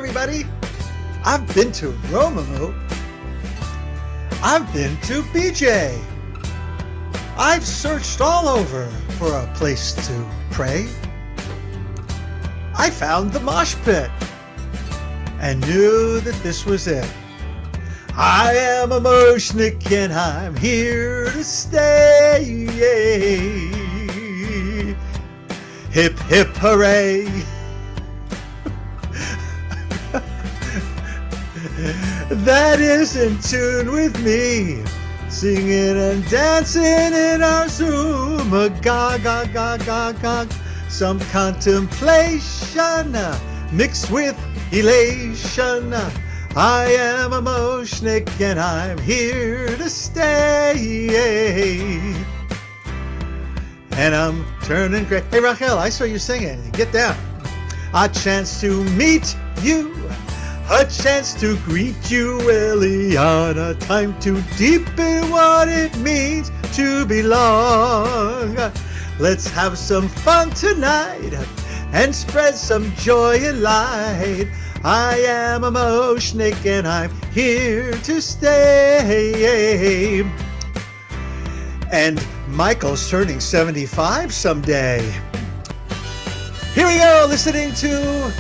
everybody. I've been to Romamu. I've been to BJ. I've searched all over for a place to pray. I found the mosh pit and knew that this was it. I am a moshnik and I'm here to stay. Hip, hip, hooray. That is in tune with me, singing and dancing in our Zoomagogue. Some contemplation mixed with elation. I am a moshnik and I'm here to stay. And I'm turning great. Hey Rachel, I saw you singing. Get down. A chance to meet you. A chance to greet you, Eliana. Time to deepen what it means to belong. Let's have some fun tonight and spread some joy and light. I am a moshnik and I'm here to stay. And Michael's turning 75 someday. Here we go, listening to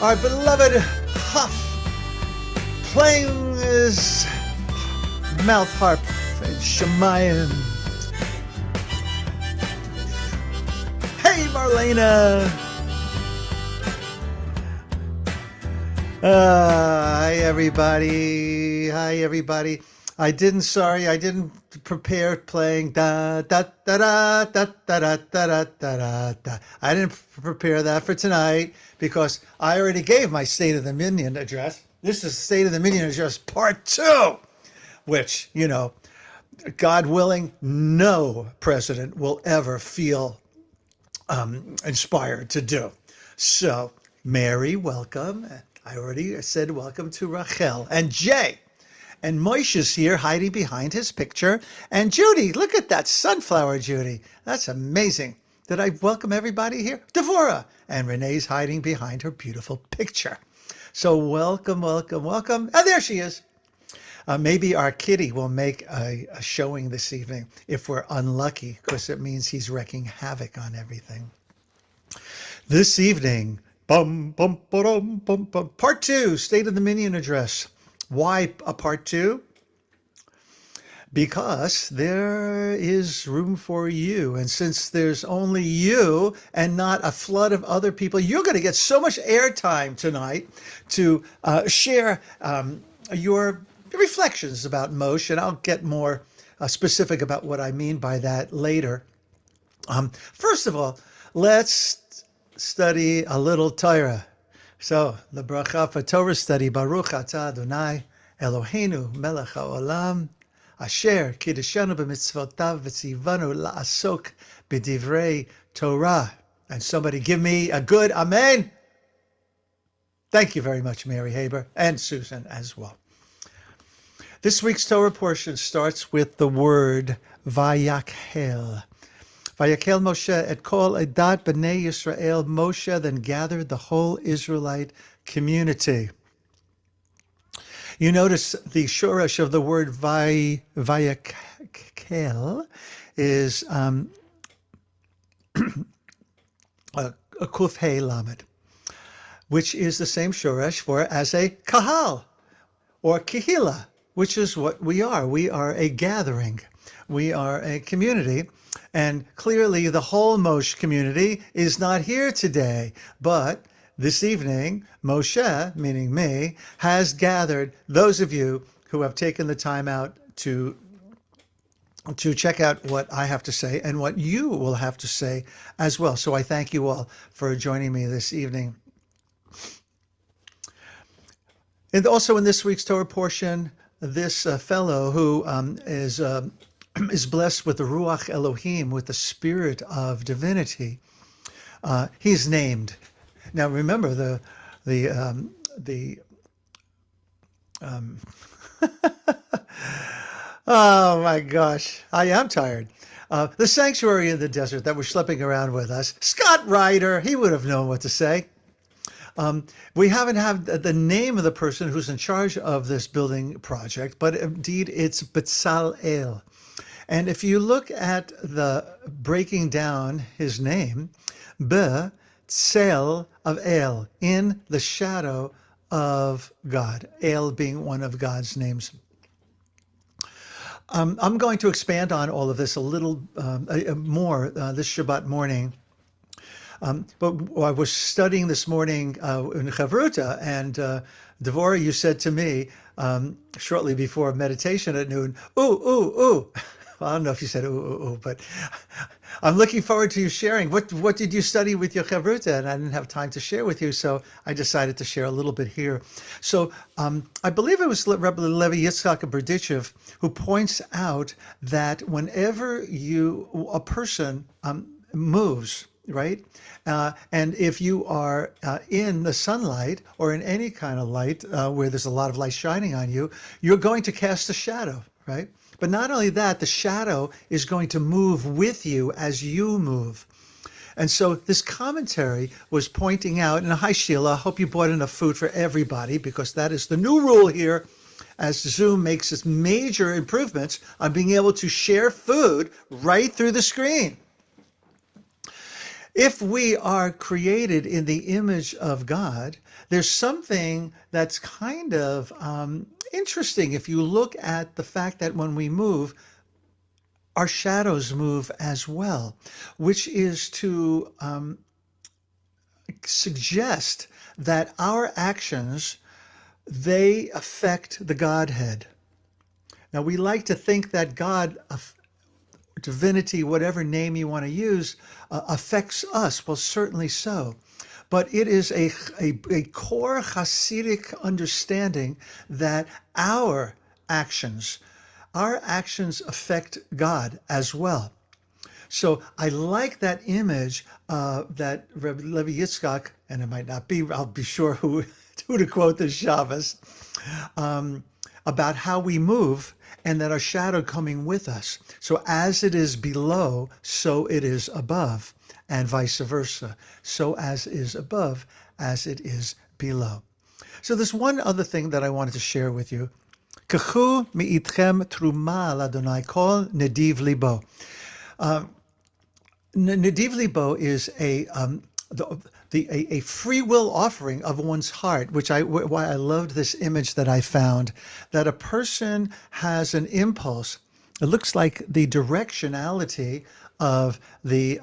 our beloved Huff playing his mouth harp and Shemayim. Hey, Marlena. Hi, everybody. Hi, everybody. I didn't prepare playing da da da da da da da da da da. I didn't prepare that for tonight because I already gave my State of the Minyan address. This is State of the Minyan address part 2, which, you know, God willing, no president will ever feel inspired to do. So, Mary, welcome. I already said welcome to Rachel and Jay. And Moshe's here hiding behind his picture. And Judy, look at that sunflower, Judy. That's amazing. Did I welcome everybody here? Devorah. And Renee's hiding behind her beautiful picture. So welcome, welcome, welcome. And there she is. Maybe our kitty will make a showing this evening if we're unlucky, because it means he's wreaking havoc on everything. This evening, part 2, State of the Minyan address. Why a part 2? Because there is room for you. And since there's only you and not a flood of other people, you're going to get so much airtime tonight to share your reflections about Moshe. And I'll get more specific about what I mean by that later. First of all, let's study a little Torah. So, the bracha for Torah study, Baruch atah Adonai, Eloheinu melech haolam, asher kiddushanu b'mitzvotav v'tzivanu la'asok b'divrei Torah. And somebody give me a good amen. Thank you very much, Mary Haber, and Susan as well. This week's Torah portion starts with the word Vayakhel. Vayakhel Moshe et kol edat b'nei Yisrael. Moshe then gathered the whole Israelite community. You notice the shoresh of the word Vayakhel is a kuf hey lamed, which is the same shoresh for as a kahal or kihila, which is what we are. We are a gathering. We are a community. And clearly the whole Moshe community is not here today. But this evening, Moshe, meaning me, has gathered those of you who have taken the time out to check out what I have to say and what you will have to say as well. So I thank you all for joining me this evening. And also in this week's Torah portion, this fellow who is blessed with the Ruach Elohim, with the spirit of divinity. He's named. Now remember the oh my gosh, I am tired. The sanctuary in the desert that was schlepping around with us. Scott Ryder, he would have known what to say. We haven't had the name of the person who's in charge of this building project, but indeed it's Bezalel. And if you look at the breaking down his name, Be Tzel of El, in the shadow of God, El being one of God's names. I'm going to expand on all of this a little more this Shabbat morning. But I was studying this morning in Chavruta, and Devorah, you said to me shortly before meditation at noon, ooh, ooh, ooh. Well, I don't know if you said ooh, ooh, ooh, but I'm looking forward to you sharing. What did you study with your Chavruta? And I didn't have time to share with you, so I decided to share a little bit here. So I believe it was Rabbi Levi Yitzchak Berdichev who points out that whenever a person moves, right? And if you are in the sunlight or in any kind of light where there's a lot of light shining on you, you're going to cast a shadow, right? But not only that, the shadow is going to move with you as you move. And so this commentary was pointing out, and hi Sheila, I hope you bought enough food for everybody, because that is the new rule here as Zoom makes its major improvements on being able to share food right through the screen. If we are created in the image of God, there's something that's kind of interesting if you look at the fact that when we move, our shadows move as well, which is to suggest that our actions, they affect the Godhead. Now, we like to think that God, divinity, whatever name you want to use, affects us. Well, certainly so. But it is a core Hasidic understanding that our actions affect God as well. So I like that image that Rabbi Levi Yitzchak, and it might not be, I'll be sure who to quote this Shabbos, about how we move and that our shadow coming with us. So as it is below, so it is above, and vice versa. So as is above, as it is below. So there's one other thing that I wanted to share with you. Kachu mi'itchem truma al Adonai kol nediv libo. Nediv libo is a free will offering of one's heart, why I loved this image that I found, that a person has an impulse. It looks like the directionality of the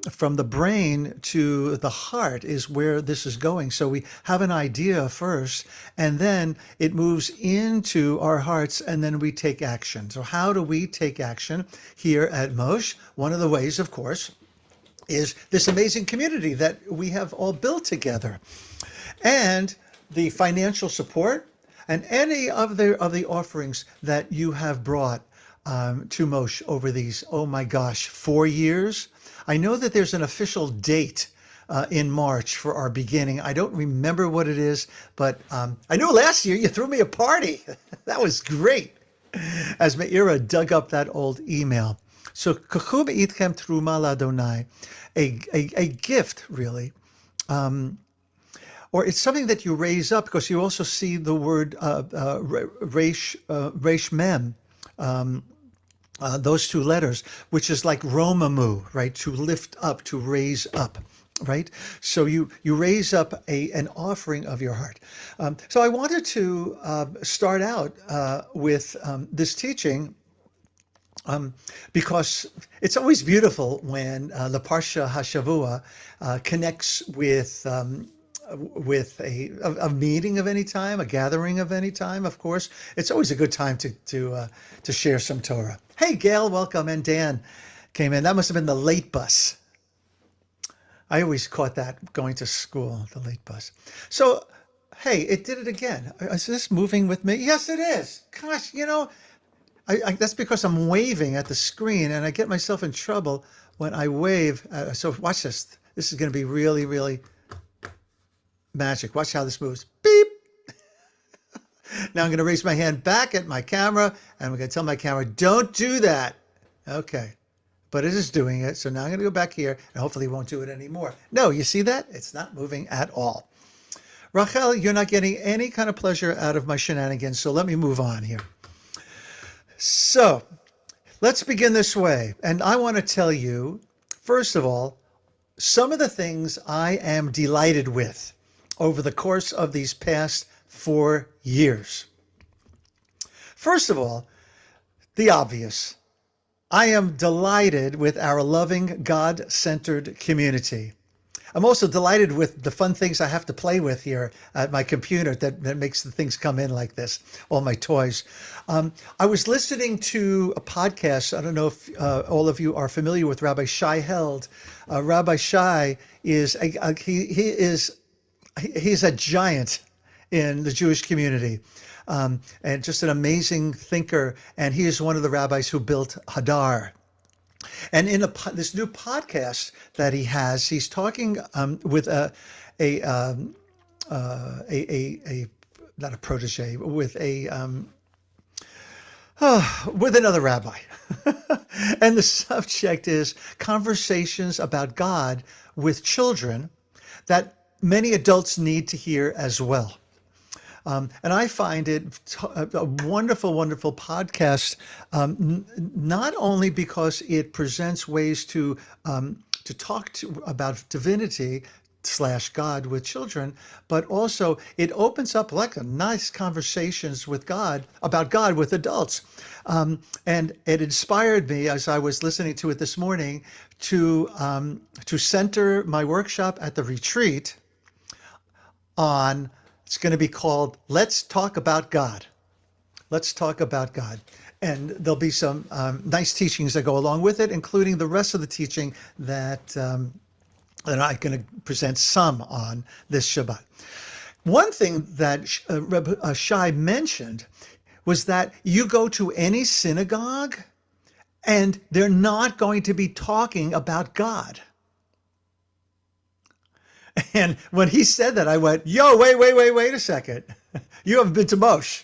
from the brain to the heart is where this is going. So we have an idea first, and then it moves into our hearts, and then we take action. So how do we take action here at Moshe? One of the ways, of course, is this amazing community that we have all built together, and the financial support, and any of the offerings that you have brought to Moshe over these, oh my gosh, 4 years. I know that there's an official date in March for our beginning. I don't remember what it is, but I know last year you threw me a party. That was great. As Meira dug up that old email. So Kachu be'itchem truma l'Adonai, a gift really, or it's something that you raise up, because you also see the word resh mem, those two letters, which is like romamu, right? To lift up, to raise up, right? So you raise up an offering of your heart. So I wanted to start out with this teaching. Because it's always beautiful when the Parsha Hashavua connects with a meeting of any time, a gathering of any time. Of course, it's always a good time to share some Torah. Hey, Gail, welcome, and Dan came in. That must have been the late bus. I always caught that going to school, the late bus. So, hey, it did it again. Is this moving with me? Yes, it is. Gosh, that's because I'm waving at the screen, and I get myself in trouble when I wave. So watch this. This is going to be really, really magic. Watch how this moves. Beep. Now I'm going to raise my hand back at my camera, and I'm going to tell my camera, don't do that. Okay. But it is doing it. So now I'm going to go back here, and hopefully it won't do it anymore. No, you see that? It's not moving at all. Rachel, you're not getting any kind of pleasure out of my shenanigans, so let me move on here. So let's begin this way. And I want to tell you, first of all, some of the things I am delighted with over the course of these past 4 years. First of all, the obvious. I am delighted with our loving, God-centered community. I'm also delighted with the fun things I have to play with here at my computer that makes the things come in like this, all my toys. I was listening to a podcast. I don't know if all of you are familiar with Rabbi Shai Held. Rabbi Shai is he's a giant in the Jewish community, and just an amazing thinker. And he is one of the rabbis who built Hadar. And in this new podcast that he has, he's talking with a, not a protege, with another rabbi. And the subject is conversations about God with children that many adults need to hear as well. And I find it a wonderful, wonderful podcast, not only because it presents ways to talk about divinity / God with children, but also it opens up like a nice conversations with God about God with adults. And it inspired me as I was listening to it this morning to center my workshop at the retreat on. It's going to be called Let's Talk About God. Let's Talk About God. And there'll be some nice teachings that go along with it, including the rest of the teaching that I'm going to present some on this Shabbat. One thing that Reb Shai mentioned was that you go to any synagogue and they're not going to be talking about God. And when he said that, I went, yo, wait a second. You haven't been to Moshe,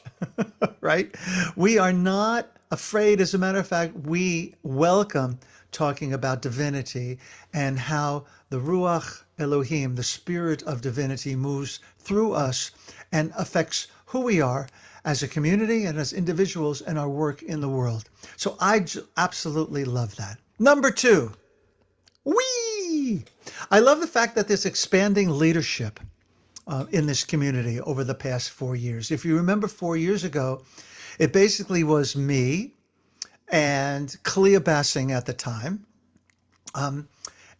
right? We are not afraid. As a matter of fact, we welcome talking about divinity and how the Ruach Elohim, the spirit of divinity, moves through us and affects who we are as a community and as individuals and our work in the world. So I absolutely love that. Number two, I love the fact that there's expanding leadership in this community over the past 4 years. If you remember 4 years ago, it basically was me and Clea Bassing at the time.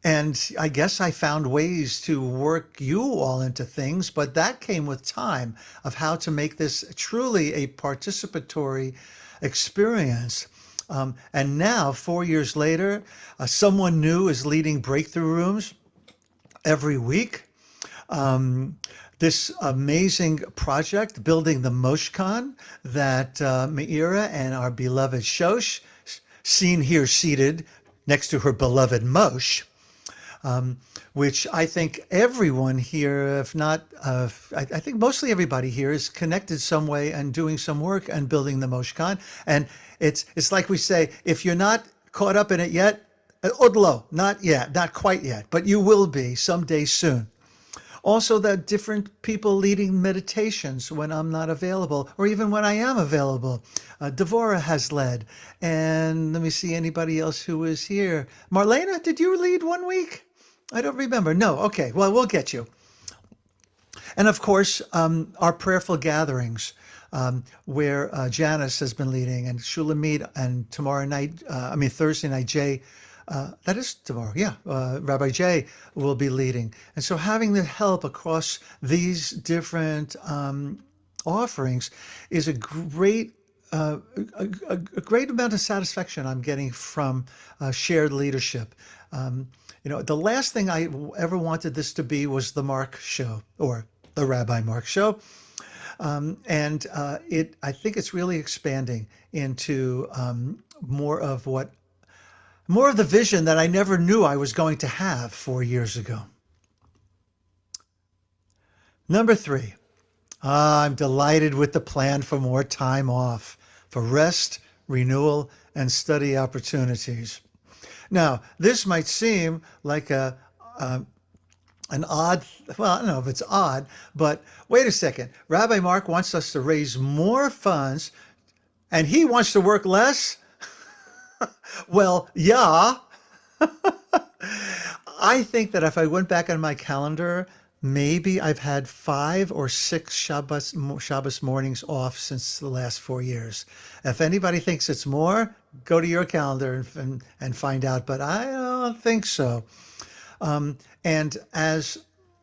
And I guess I found ways to work you all into things, but that came with time of how to make this truly a participatory experience. And now, 4 years later, someone new is leading breakthrough rooms every week. This amazing project, building the Moshkan, that Meira and our beloved Shosh, seen here seated next to her beloved Moshe, which I think everyone here, if not, I think mostly everybody here is connected some way and doing some work and building the Moshkan. And it's like we say, if you're not caught up in it yet, odlo, not yet, not quite yet, but you will be someday soon. Also, that different people leading meditations when I'm not available, or even when I am available. Devorah has led. And let me see anybody else who is here. Marlena, did you lead one week? I don't remember. No. Okay. Well, we'll get you. And of course, our prayerful gatherings, where Janice has been leading, and Shulamit, and tomorrow night, Thursday night, Jay, that is tomorrow, yeah, Rabbi Jay will be leading. And so having the help across these different offerings is a great amount of satisfaction I'm getting from shared leadership. The last thing I ever wanted this to be was the Mark Show, or the Rabbi Mark Show. I think it's really expanding into more of the vision that I never knew I was going to have 4 years ago. Number three, I'm delighted with the plan for more time off, for rest, renewal, and study opportunities. Now, this might seem like a an odd, well, I don't know if it's odd, but wait a second. Rabbi Mark wants us to raise more funds and he wants to work less? Well, yeah. I think that if I went back on my calendar, maybe I've had 5 or 6 Shabbos mornings off since the last 4 years. If anybody thinks it's more, go to your calendar and find out, but I don't think so. And as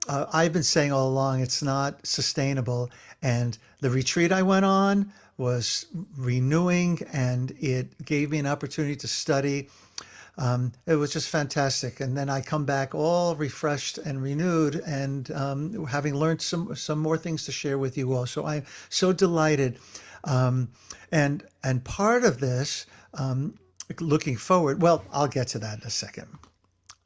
I've been saying all along, it's not sustainable. And the retreat I went on was renewing and it gave me an opportunity to study. It was just fantastic. And then I come back all refreshed and renewed and having learned some more things to share with you all. So I'm so delighted. And part of this, looking forward, well, I'll get to that in a second.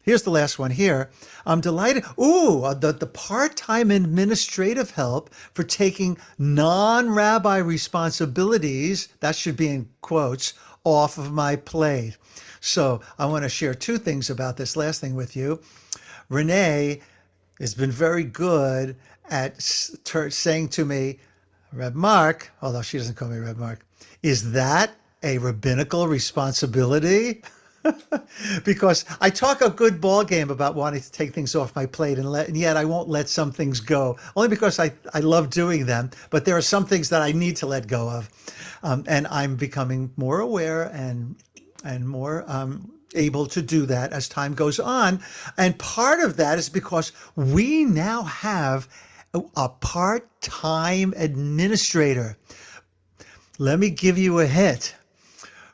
Here's the last one here. I'm delighted. Ooh, the part-time administrative help for taking non-rabbi responsibilities, that should be in quotes, off of my plate. So I want to share 2 things about this last thing with you. Renee has been very good at saying to me, Reb Mark, although she doesn't call me Reb Mark, is that a rabbinical responsibility? Because I talk a good ball game about wanting to take things off my plate and yet I won't let some things go, only because I love doing them, but there are some things that I need to let go of. And I'm becoming more aware and more able to do that as time goes on. And part of that is because we now have a part-time administrator. Let me give you a hint.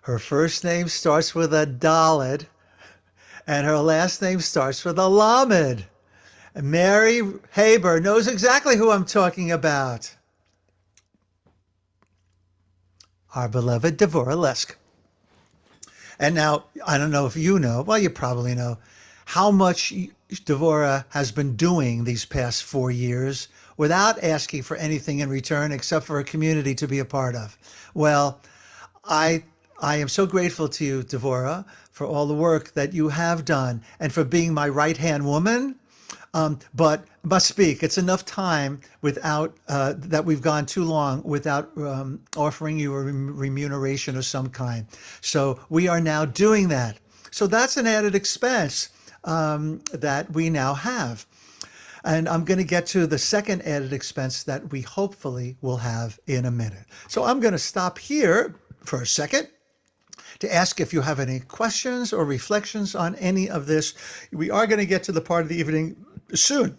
Her first name starts with a Daled, and her last name starts with a Lamed. Mary Haber knows exactly who I'm talking about. Our beloved Devorah Lesk. And now, I don't know if you know, well, you probably know, how much Devorah has been doing these past 4 years without asking for anything in return except for a community to be a part of. Well, I am so grateful to you, Devorah, for all the work that you have done and for being my right-hand woman. But must speak, it's enough time without that we've gone too long without offering you a remuneration of some kind. So we are now doing that. So that's an added expense that we now have. And I'm going to get to the second added expense that we hopefully will have in a minute. So I'm going to stop here for a second to ask if you have any questions or reflections on any of this. We are going to get to the part of the evening soon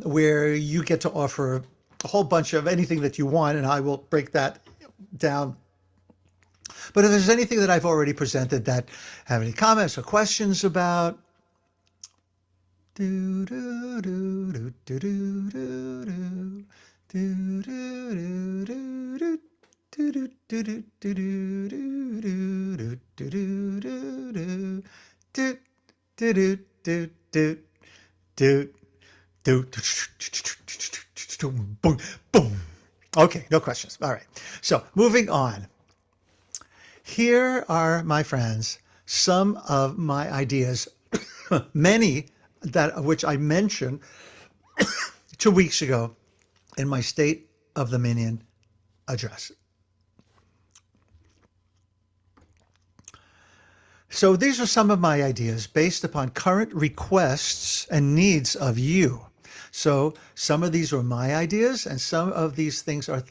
where you get to offer a whole bunch of anything that you want, and I will break that down. But if there's anything that I've already presented that have any comments or questions about, boom. Okay, no questions. All right. So moving on. Here are, my friends, some of my ideas, many of which I mentioned 2 weeks ago in my State of the Minyan address. So these are some of my ideas based upon current requests and needs of you. So some of these are my ideas, and some of these things are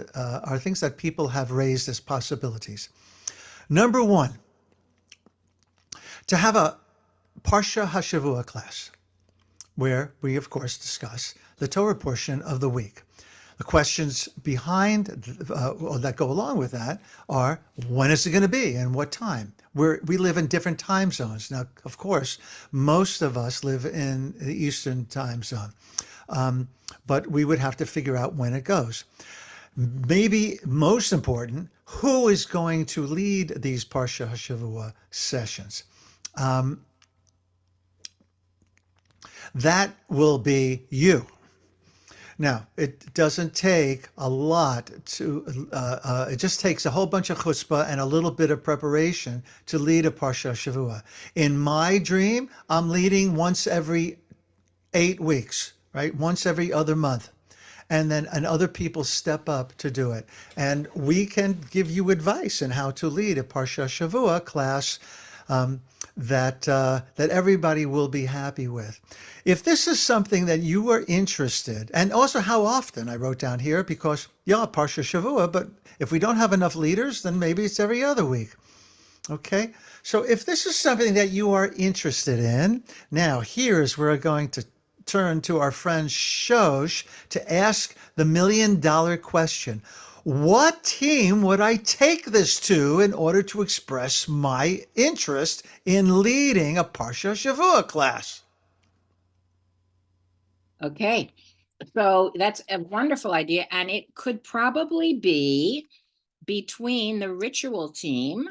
things that people have raised as possibilities. Number 1, to have a Parsha HaShavua class, where we, of course, discuss the Torah portion of the week. The questions behind that go along with that are, when is it going to be and what time? We live in different time zones. Now, of course, most of us live in the Eastern time zone, but we would have to figure out when it goes. Maybe most important, who is going to lead these Parsha HaShavua sessions? That will be you. Now, it doesn't take a lot to, it just takes a whole bunch of chutzpah and a little bit of preparation to lead a Parsha Shavua. In my dream, I'm leading once every 8 weeks, right? Once every other month. And other people step up to do it. And we can give you advice on how to lead a Parsha Shavua class um, that everybody will be happy with. If this is something that you are interested, and also how often, I wrote down here because yeah, Parsha Shavua, but if we don't have enough leaders, then maybe it's every other week. Okay, so if this is something that you are interested in, now here's where we're going to turn to our friend Shosh to ask the $1,000,000 question. What team would I take this to in order to express my interest in leading a Parsha Shavua class? Okay. So that's a wonderful idea. And it could probably be between the ritual team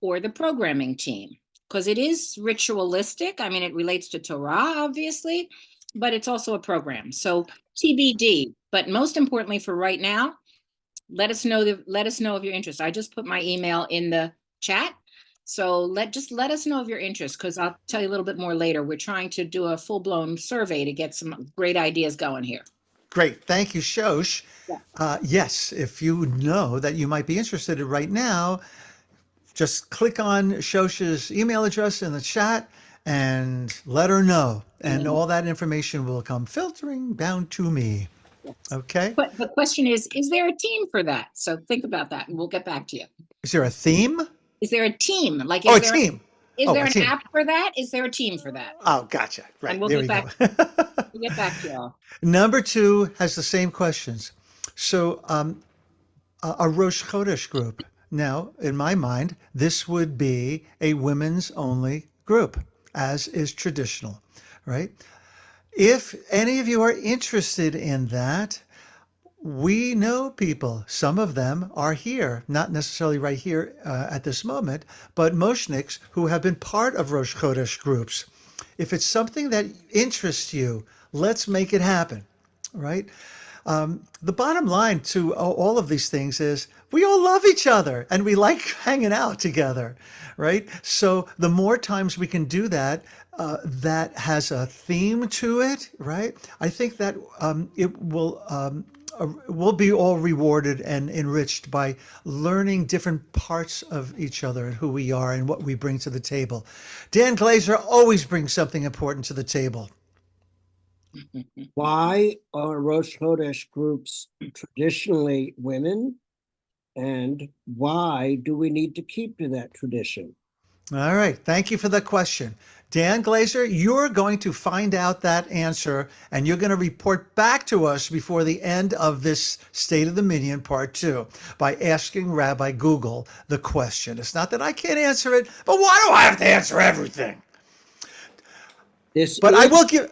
or the programming team, because it is ritualistic. I mean, it relates to Torah, obviously, but it's also a program. So TBD. But most importantly for right now, let us know of your interest. I just put my email in the chat. So let us know of your interest, because I'll tell you a little bit more later. We're trying to do a full-blown survey to get some great ideas going here. Great. Thank you, Shosh. Yeah. Yes, if you know that you might be interested in right now, just click on Shosh's email address in the chat and let her know. And all that information will come filtering down to me. Yes. Okay. But the question is there a team for that? So think about that and we'll get back to you. Is there a theme? Is there a team? Like, Oh, a team. is Oh, there a an team. app for that? Is there a team for that? Oh, gotcha. And Right. we'll There get we go. back, we'll get back to y'all. Number two has the same questions. So, a Rosh Chodesh group. Now, in my mind, this would be a women's only group, as is traditional, right? If any of you are interested in that, we know people. Some of them are here, not necessarily right here at this moment, but Moshniks who have been part of Rosh Chodesh groups. If it's something that interests you, let's make it happen, right? The bottom line to all of these things is we all love each other and we like hanging out together, right? So the more times we can do that, that has a theme to it, right? I think that it will be all rewarded and enriched by learning different parts of each other and who we are and what we bring to the table. Dan Glazer always brings something important to the table. Why are Rosh Chodesh groups traditionally women? And why do we need to keep to that tradition? All right. Thank you for the question. Dan Glazer, you're going to find out that answer and you're going to report back to us before the end of this State of the Minyan Part 2 by asking Rabbi Google the question. It's not that I can't answer it, but why do I have to answer everything? But I will give.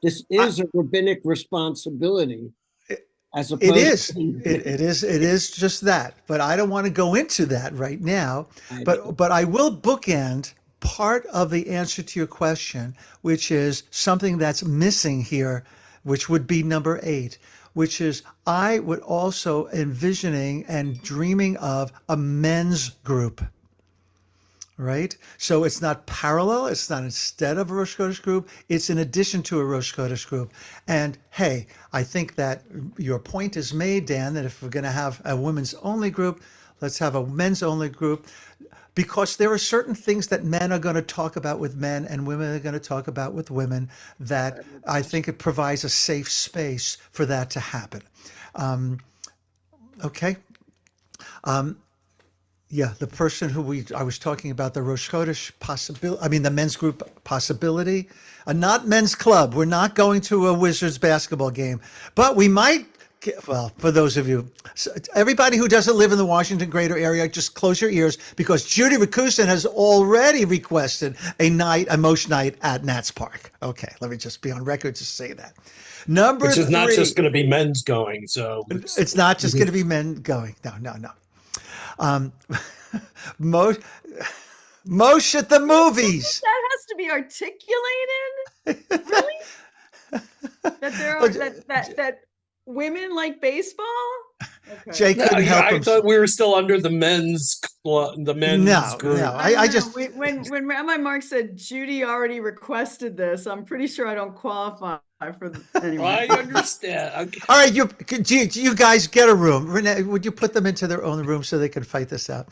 This is a rabbinic responsibility, as opposed It is. to It is just that. But I don't want to go into that right now. But I will bookend part of the answer to your question, which is something that's missing here, which would be number 8, which is I would also envisioning and dreaming of a men's group. Right? So it's not parallel. It's not instead of a Rosh Chodesh group. It's in addition to a Rosh Chodesh group. And hey, I think that your point is made, Dan, that if we're going to have a women's only group, let's have a men's only group, because there are certain things that men are going to talk about with men and women are going to talk about with women that I think it provides a safe space for that to happen. Okay. Yeah, the person who I was talking about, the Rosh Chodesh possibility, I mean, the men's group possibility, not men's club. We're not going to a Wizards basketball game, but we might, well, for those of you, everybody who doesn't live in the Washington greater area, just close your ears because Judy Rakusin has already requested a Mosh night at Nats Park. Okay, let me just be on record to say that. Number Which is 3. not just going to be men's going, so it's not just going to be men going. No. Most at the movies. That has to be articulated. Really? That there are that women like baseball? Okay. Jay No, couldn't help I himself. thought we were still under the men's No, group. no. I don't I know. just When Rabbi Mark said Judy already requested this, I'm pretty sure I don't qualify for anyway. I understand. Okay. all right. You guys get a room. Renee, would you put them into their own room so they can fight this out?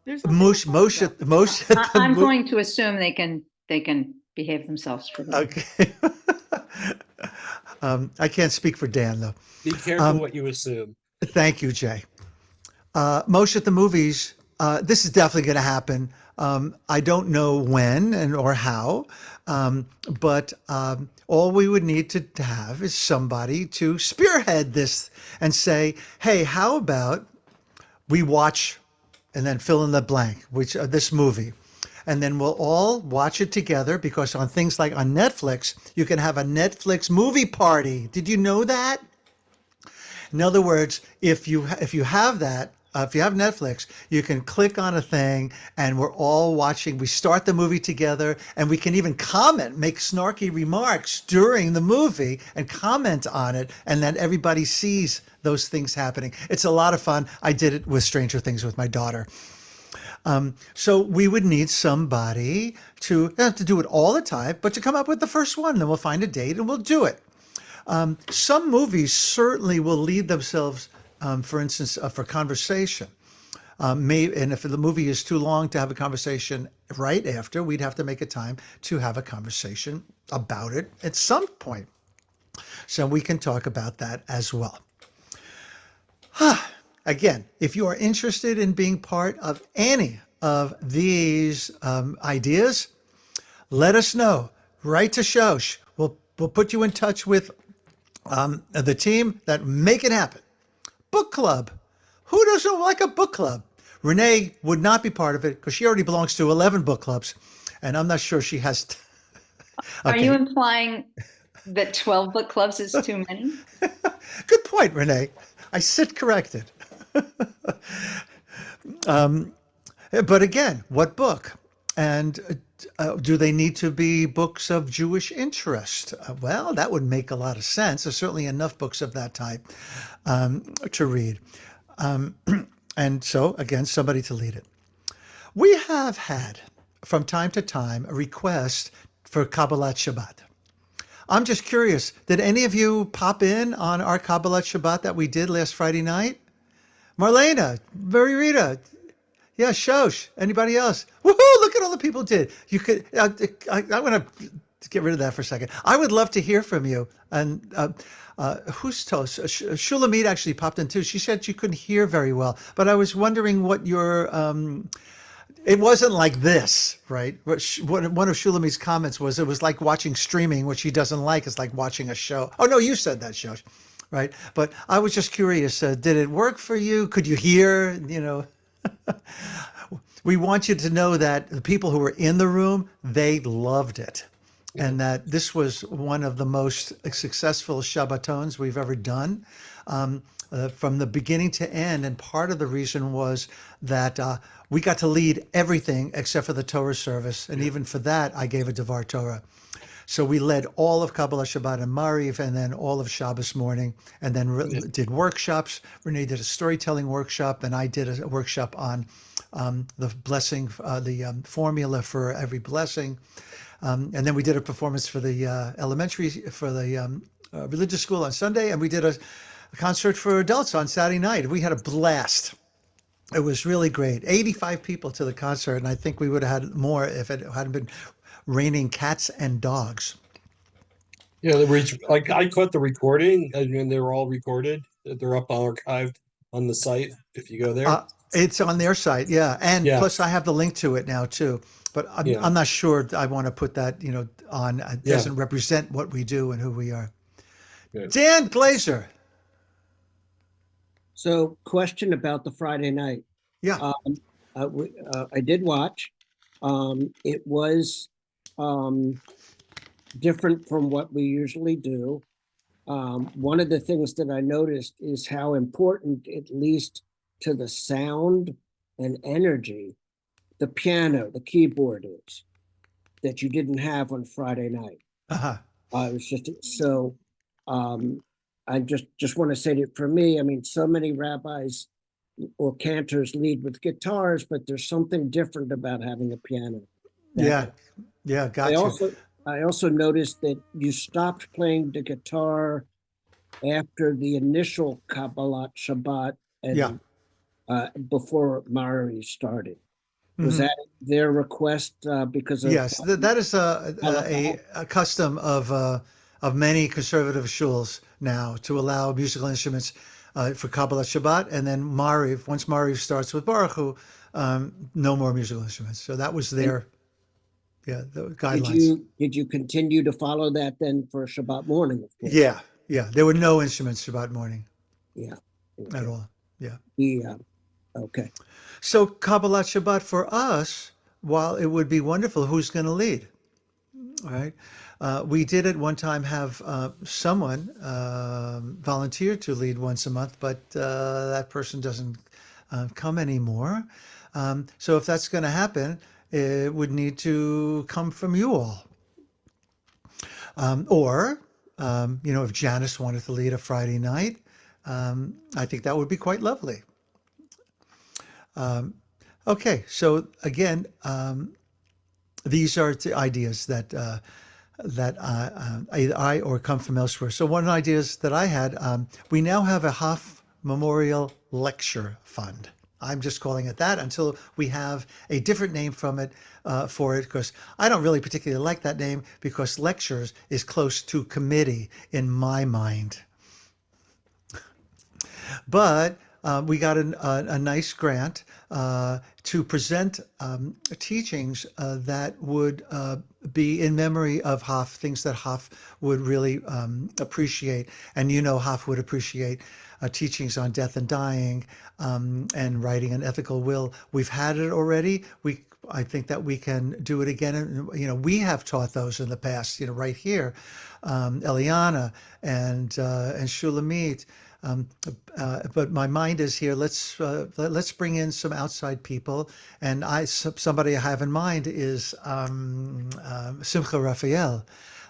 There's nothing to fight about. Moshe, I'm going to assume they can behave themselves for the Okay. I can't speak for Dan though. Be careful what you assume. Thank you, Jay. Moshe at the movies. This is definitely going to happen. I don't know when and or how, but all we would need to have is somebody to spearhead this and say, "Hey, how about we watch and then fill in the blank, which this movie." And then we'll all watch it together because on things like on Netflix, you can have a Netflix movie party. Did you know that? In other words, if you have that, if you have Netflix, you can click on a thing and we're all watching. We start the movie together and we can even comment, make snarky remarks during the movie and comment on it. And then everybody sees those things happening. It's a lot of fun. I did it with Stranger Things with my daughter. So we would need somebody to not have to do it all the time, but to come up with the first one. Then we'll find a date and we'll do it. Some movies certainly will lead themselves, for instance, for conversation. And if the movie is too long to have a conversation right after, we'd have to make a time to have a conversation about it at some point. So we can talk about that as well. Again, if you are interested in being part of any of these ideas, let us know. Write to Shosh. We'll put you in touch with the team that make it happen. Book club. Who doesn't like a book club? Renee would not be part of it because she already belongs to 11 book clubs, and I'm not sure she has. Are you implying that 12 book clubs is too many? Good point, Renee. I sit corrected. But again, what book? And do they need to be books of Jewish interest? Well, that would make a lot of sense. There's certainly enough books of that type to read. And so, again, somebody to lead it. We have had, from time to time, a request for Kabbalat Shabbat. I'm just curious, did any of you pop in on our Kabbalat Shabbat that we did last Friday night? Marlena, Mary Rita, yeah, Shosh. Anybody else? Woohoo! Look at all the people did. You could. I want to get rid of that for a second. I would love to hear from you. And who's toast? Shulamit actually popped in too. She said she couldn't hear very well, but I was wondering what your. It wasn't like this, right? One of Shulamit's comments was it was like watching streaming, which she doesn't like. It's like watching a show. Oh no, you said that, Shosh, right? But I was just curious. Did it work for you? Could you hear? You know. We want you to know that the people who were in the room, they loved it. And that this was one of the most successful Shabbatons we've ever done from the beginning to end. And part of the reason was that we got to lead everything except for the Torah service. And even for that, I gave a Devar Torah. So we led all of Kabbalah Shabbat and Mariv, and then all of Shabbos morning, and then did workshops. Renee did a storytelling workshop, and I did a workshop on the blessing, the formula for every blessing. And then we did a performance for the elementary, for the religious school on Sunday, and we did a concert for adults on Saturday night. We had a blast. It was really great. 85 people to the concert, and I think we would have had more if it hadn't been raining cats and dogs. Yeah, like I caught the recording, and they were all recorded. They're up archived on the site if you go there. It's on their site, yeah, and Yeah. plus I have the link to it now too. But I'm not sure I want to put that, on. It doesn't represent what we do and who we are. Yeah. Dan Glazer. So, question about the Friday night. Yeah. I did watch. It was different from what we usually do. One of the things that I noticed is how important, at least to the sound and energy, the piano, the keyboard is, that you didn't have on Friday night. Uh-huh. It was just so I just want to say that for me, I mean, so many rabbis or cantors lead with guitars, but there's something different about having a piano. Yeah. Yeah. I Got you. also noticed that you stopped playing the guitar after the initial Kabbalat Shabbat Yeah. and before Mari started. Was Mhm. that their request because of Yes, that is Halacha? a custom of many conservative shuls now to allow musical instruments for Kabbalah Shabbat, and then Mariv. Once Mariv starts with Baruch Hu, no more musical instruments. So that was And their the guidelines. did you continue to follow that then for Shabbat morning, of course? Yeah, yeah. There were no instruments Shabbat morning Yeah. at Okay. all. Yeah. Yeah. Okay. So Kabbalah Shabbat for us, while it would be wonderful, who's going to lead? Right. We did at one time have someone volunteer to lead once a month, but that person doesn't come anymore. So if that's going to happen, it would need to come from you all. Or, if Janice wanted to lead a Friday night, I think that would be quite lovely. Okay, so again, these are the ideas that either I or come from elsewhere. So one of the ideas that I had, we now have a Hoff Memorial Lecture Fund. I'm just calling it that until we have a different name from it for it, because I don't really particularly like that name because lectures is close to committee in my mind. But we got a nice grant to present teachings that would be in memory of Hoff, things that Hoff would really appreciate. And Hoff would appreciate teachings on death and dying and writing an ethical will. We've had it already. I think that we can do it again. And, we have taught those in the past, right here. Eliana and Shulamit. But my mind is here. Let's bring in some outside people, and somebody I have in mind is Simcha Raphael,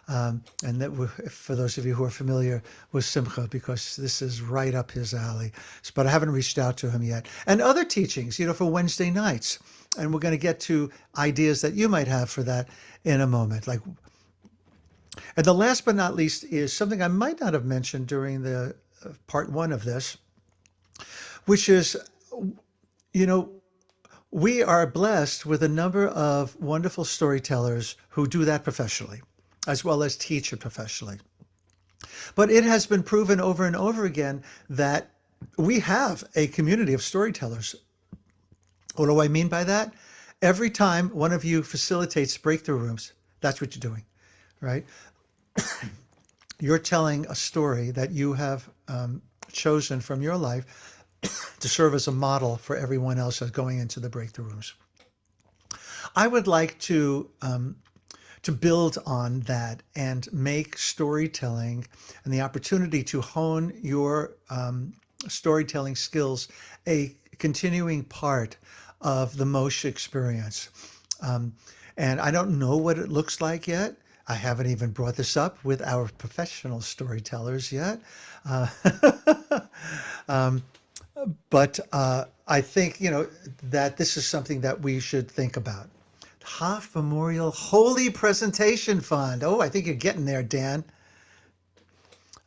and that for those of you who are familiar with Simcha, because this is right up his alley. But I haven't reached out to him yet. And other teachings, for Wednesday nights, and we're going to get to ideas that you might have for that in a moment. And the last but not least is something I might not have mentioned during the part one of this, which is, we are blessed with a number of wonderful storytellers who do that professionally, as well as teach it professionally. But it has been proven over and over again that we have a community of storytellers. What do I mean by that? Every time one of you facilitates breakthrough rooms, that's what you're doing, right? You're telling a story that you have chosen from your life to serve as a model for everyone else that's going into the breakthrough rooms. I would like to build on that and make storytelling and the opportunity to hone your storytelling skills a continuing part of the Moshe experience. And I don't know what it looks like yet. I haven't even brought this up with our professional storytellers yet. But I think, that this is something that we should think about. Hoff Memorial Holy Presentation Fund. Oh, I think you're getting there, Dan.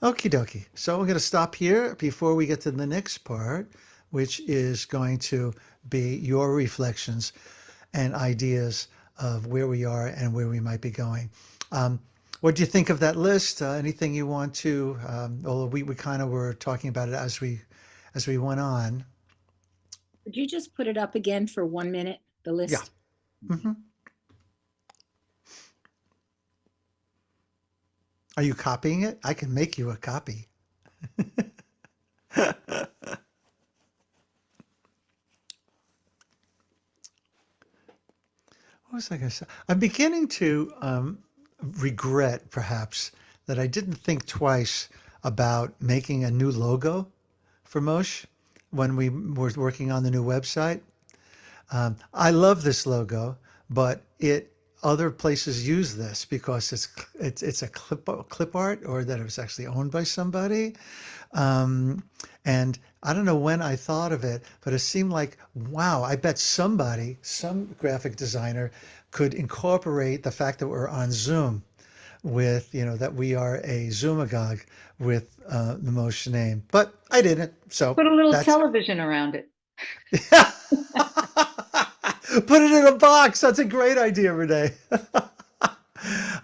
Okie dokie. So we're going to stop here before we get to the next part, which is going to be your reflections and ideas of where we are and where we might be going. What do you think of that list? Anything you want to? Although we kind of were talking about it as we went on. Could you just put it up again for 1 minute, the list? Yeah. Mm-hmm. Are you copying it? I can make you a copy. What was I going to say? I'm beginning to regret, perhaps, that I didn't think twice about making a new logo for Moshe when we were working on the new website. I love this logo, but it other places use this because it's a clip art, or that it was actually owned by somebody. And I don't know when I thought of it, but it seemed like, wow, I bet somebody, some graphic designer could incorporate the fact that we're on Zoom with, that we are a Zoomagogue with the Mosh name. But I didn't. So Put a little that's television around it. Put it in a box. That's a great idea, Renee.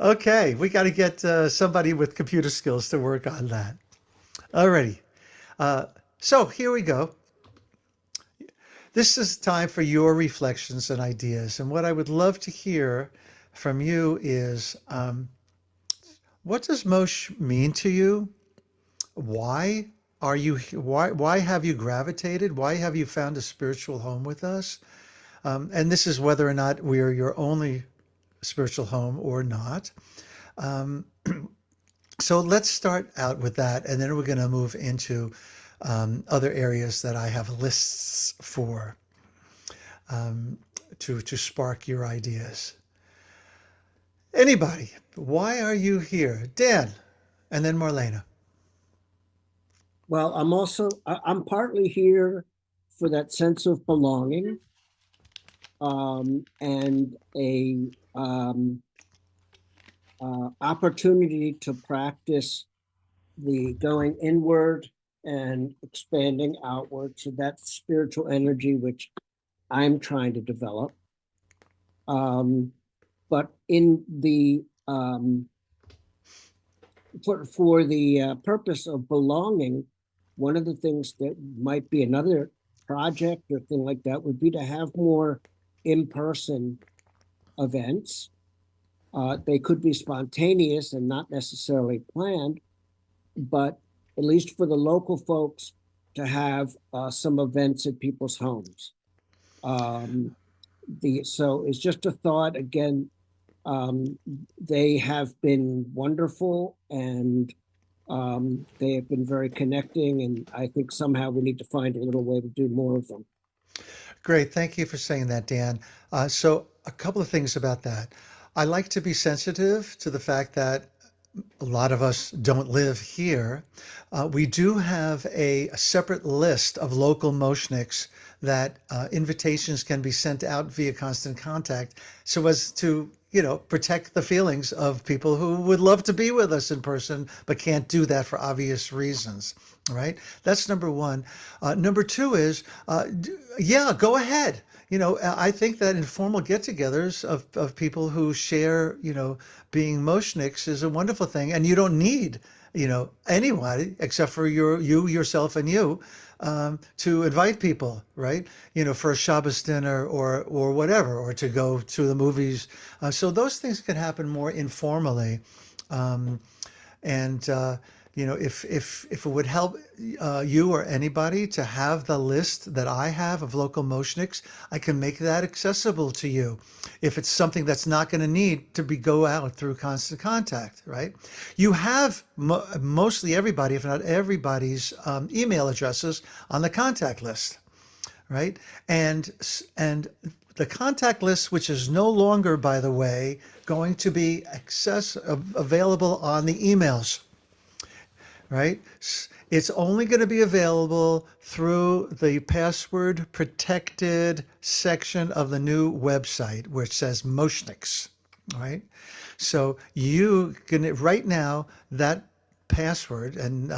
Okay, we got to get somebody with computer skills to work on that. Alrighty. So here we go. This is time for your reflections and ideas. And what I would love to hear from you is, what does Mosh mean to you? Why are you why have you gravitated? Why have you found a spiritual home with us? And this is whether or not we are your only spiritual home or not. So let's start out with that, and then we're going to move into other areas that I have lists for, to spark your ideas. Anybody, why are you here? Dan, and then Marlena. Well, I'm partly here for that sense of belonging, and a opportunity to practice the going inward and expanding outward. So that spiritual energy, which I'm trying to develop. But in the for the purpose of belonging, one of the things that might be another project or thing like that would be to have more in-person events. They could be spontaneous and not necessarily planned, but at least for the local folks to have some events at people's homes. So it's just a thought. Again, they have been wonderful, and they have been very connecting, and I think somehow we need to find a little way to do more of them. Great. Thank you for saying that, Dan. So a couple of things about that. I like to be sensitive to the fact that a lot of us don't live here. We do have a separate list of local Moshniks that invitations can be sent out via constant contact, so as to, protect the feelings of people who would love to be with us in person but can't do that for obvious reasons. Right? That's number one. Number two is, yeah, go ahead. I think that informal get-togethers of people who share, being Moshniks is a wonderful thing, and you don't need, anybody except for you, yourself, and you, to invite people, right? For a Shabbos dinner or whatever, or to go to the movies. So those things can happen more informally, and if it would help you or anybody to have the list that I have of local Moshniks, I can make that accessible to you. If it's something that's not going to need to go out through constant contact, right? You have mostly everybody, if not everybody's, email addresses on the contact list, right? And the contact list, which is no longer, by the way, going to be available on the emails, right? It's only going to be available through the password protected section of the new website, which says Moshniks, right? So you can, right now, that password, and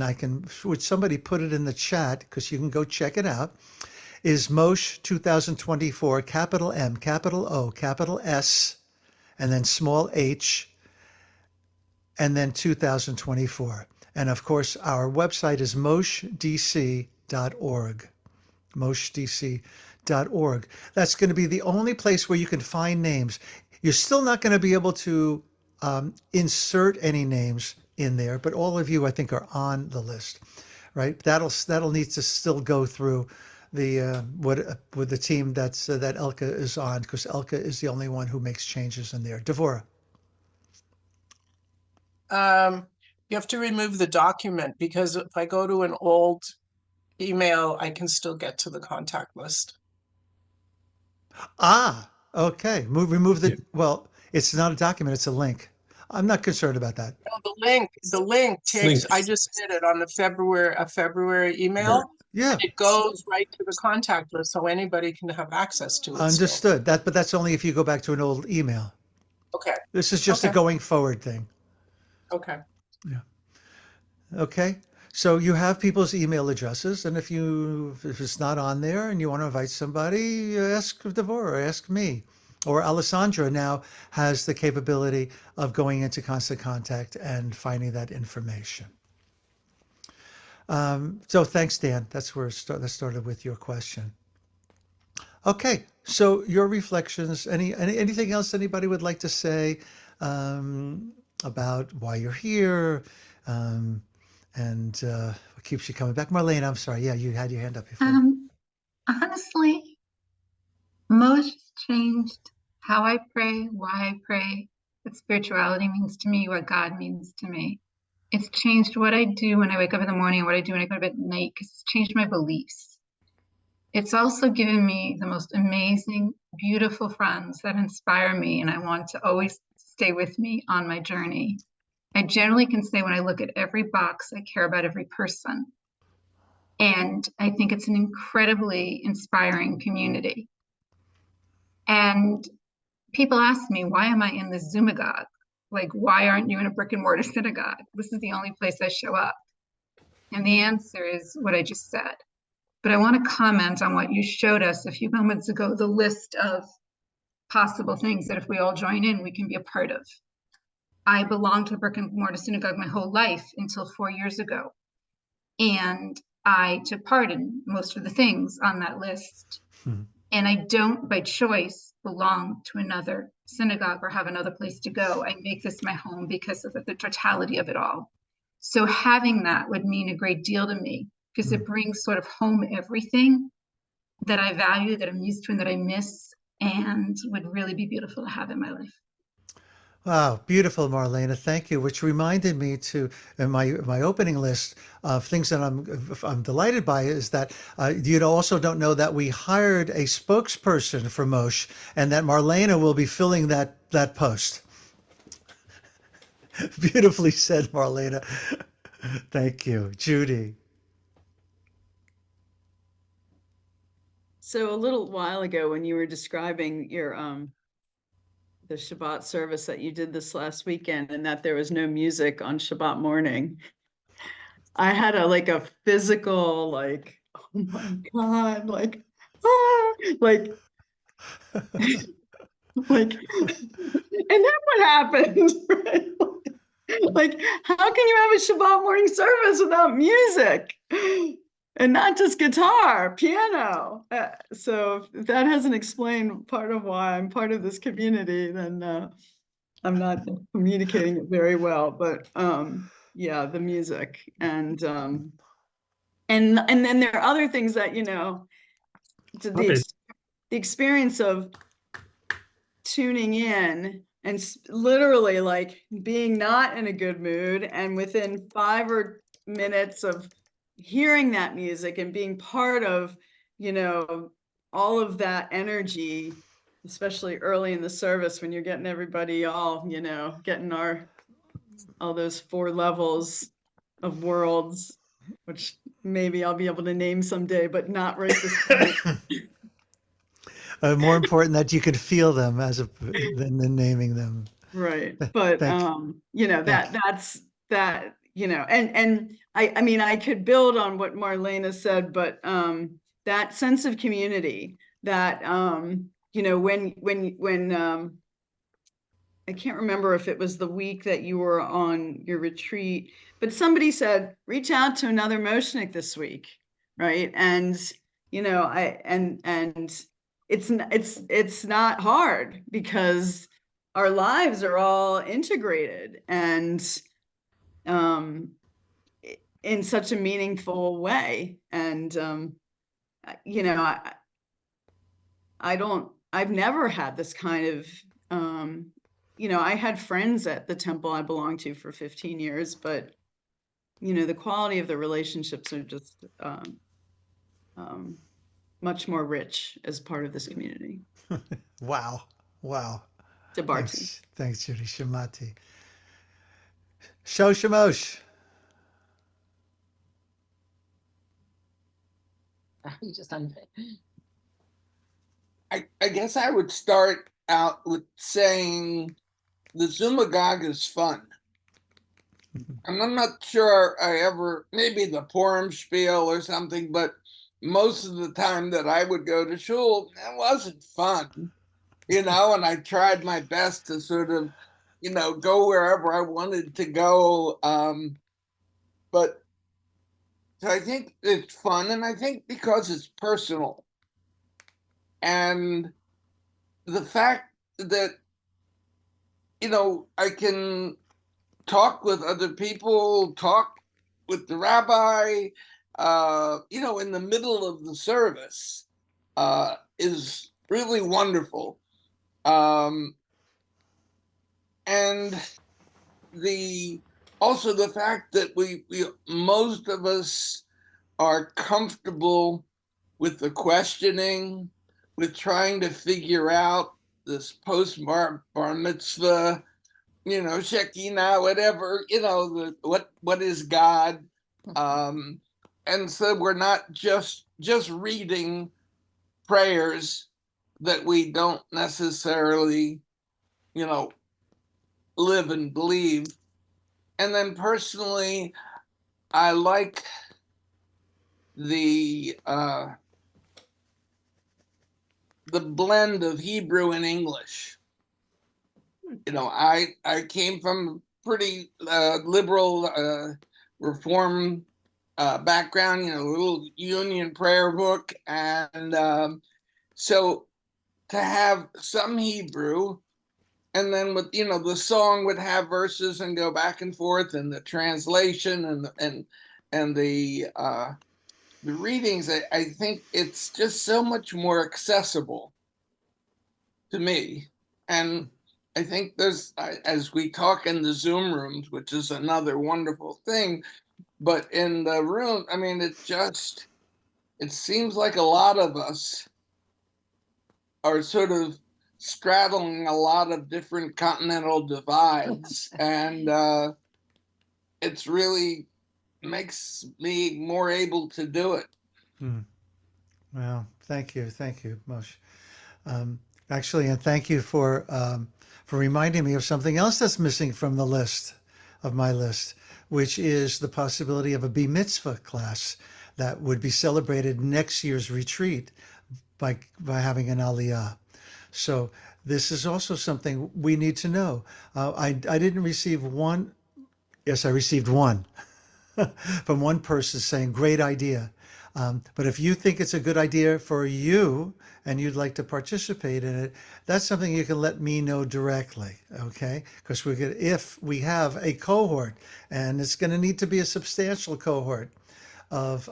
I can, would somebody put it in the chat, because you can go check it out, is Mosh 2024, capital M, capital O, capital S, and then small h, and then 2024. And of course, our website is moshdc.org. Moshdc.org. That's going to be the only place where you can find names. You're still not going to be able to insert any names in there, but all of you, I think, are on the list, right? That'll need to still go through the with the team that Elka is on, because Elka is the only one who makes changes in there. Devora. You have to remove the document, because if I go to an old email, I can still get to the contact list. Ah, Okay, remove the, well, it's not a document, it's a link. I'm not concerned about that. Oh, the link takes, I just did it on a February email. Yeah, It goes right to the contact list, so anybody can have access to it still. understood. But that's only if you go back to an old email. Okay, This is just a Okay. going forward thing. okay. Okay. So you have people's email addresses, and if it's not on there and you want to invite somebody, ask Devorah, ask me. Or Alessandra now has the capability of going into Constant Contact and finding that information. So thanks, Dan. That's where that started with your question. Okay, so your reflections. Anything else anybody would like to say about why you're here, and what keeps you coming back? Marlene, I'm sorry. Yeah, you had your hand up before. Honestly, most changed how I pray, why I pray, what spirituality means to me, what God means to me. It's changed what I do when I wake up in the morning and what I do when I go to bed at night, because it's changed my beliefs. It's also given me the most amazing, beautiful friends that inspire me, and I want to always stay with me on my journey. I generally can say when I look at every box, I care about every person. And I think it's an incredibly inspiring community. And people ask me, why am I in this Zoomagogue? Like, why aren't you in a brick and mortar synagogue? This is the only place I show up. And the answer is what I just said. But I want to comment on what you showed us a few moments ago, the list of possible things that if we all join in, we can be a part of. I belonged to a brick and mortar synagogue my whole life until 4 years ago. And I took part in most of the things on that list. And I don't, by choice, belong to another synagogue or have another place to go. I make this my home because of the totality of it all. So having that would mean a great deal to me, because it brings sort of home everything that I value, that I'm used to, and that I miss, and would really be beautiful to have in my life. Wow, beautiful, Marlena. Thank you. Which reminded me to in my opening list of things that I'm delighted by is that you also don't know that we hired a spokesperson for Moshe, and that Marlena will be filling that post. Beautifully said, Marlena. Thank you, Judy. So a little while ago, when you were describing your the Shabbat service that you did this last weekend, and that there was no music on Shabbat morning, I had a physical like, oh my God, like, like, like, and then what happened? Right? Like, how can you have a Shabbat morning service without music? And not just guitar, piano. So if that hasn't explained part of why I'm part of this community, then I'm not communicating it very well. But yeah, the music and then there are other things that, the experience of tuning in and literally like being not in a good mood, and within 5 minutes of hearing that music and being part of, all of that energy, especially early in the service when you're getting everybody all, getting all those 4 levels of worlds, which maybe I'll be able to name someday, but not right this minute. More important that you could feel them than naming them. Right. But that's that, and I mean, I could build on what Marlena said, but that sense of community that when I can't remember if it was the week that you were on your retreat, but somebody said, reach out to another Moshnik this week. Right. And it's not hard, because our lives are all integrated and in such a meaningful way. And I've never had this kind of I had friends at the temple I belonged to for 15 years, but the quality of the relationships are just much more rich as part of this community. Wow. Wow. Debarti. Thanks, Judy. Shamati. Shamosh. You just un- I guess I would start out with saying the Zoomagogue is fun. And I'm not sure I ever, maybe the Purim spiel or something, but most of the time that I would go to shul, it wasn't fun, and I tried my best to sort of, go wherever I wanted to go. But so I think it's fun, and I think because it's personal, and the fact that, I can talk with other people, talk with the rabbi, in the middle of the service, is really wonderful. And also the fact that we most of us are comfortable with the questioning, with trying to figure out this post bar mitzvah, Shekinah, whatever, what is God? And so we're not just reading prayers that we don't necessarily, live and believe. And then personally, I like the blend of Hebrew and English. I came from pretty liberal reform background, a little union prayer book, and so to have some Hebrew, and then with the song would have verses and go back and forth, and the translation and the readings, I think it's just so much more accessible to me. And I think there's, as we talk in the Zoom rooms, which is another wonderful thing, but in the room, I mean, it seems like a lot of us are sort of straddling a lot of different continental divides, and it's really makes me more able to do it. Well, thank you, Moshe. Actually, and thank you for reminding me of something else that's missing from the list of my list, which is the possibility of a B mitzvah class that would be celebrated next year's retreat by having an aliyah. So this is also something we need to know. I didn't receive one. Yes, I received one from one person saying, great idea. But if you think it's a good idea for you and you'd like to participate in it, that's something you can let me know directly, okay? Because if we have a cohort, and it's going to need to be a substantial cohort of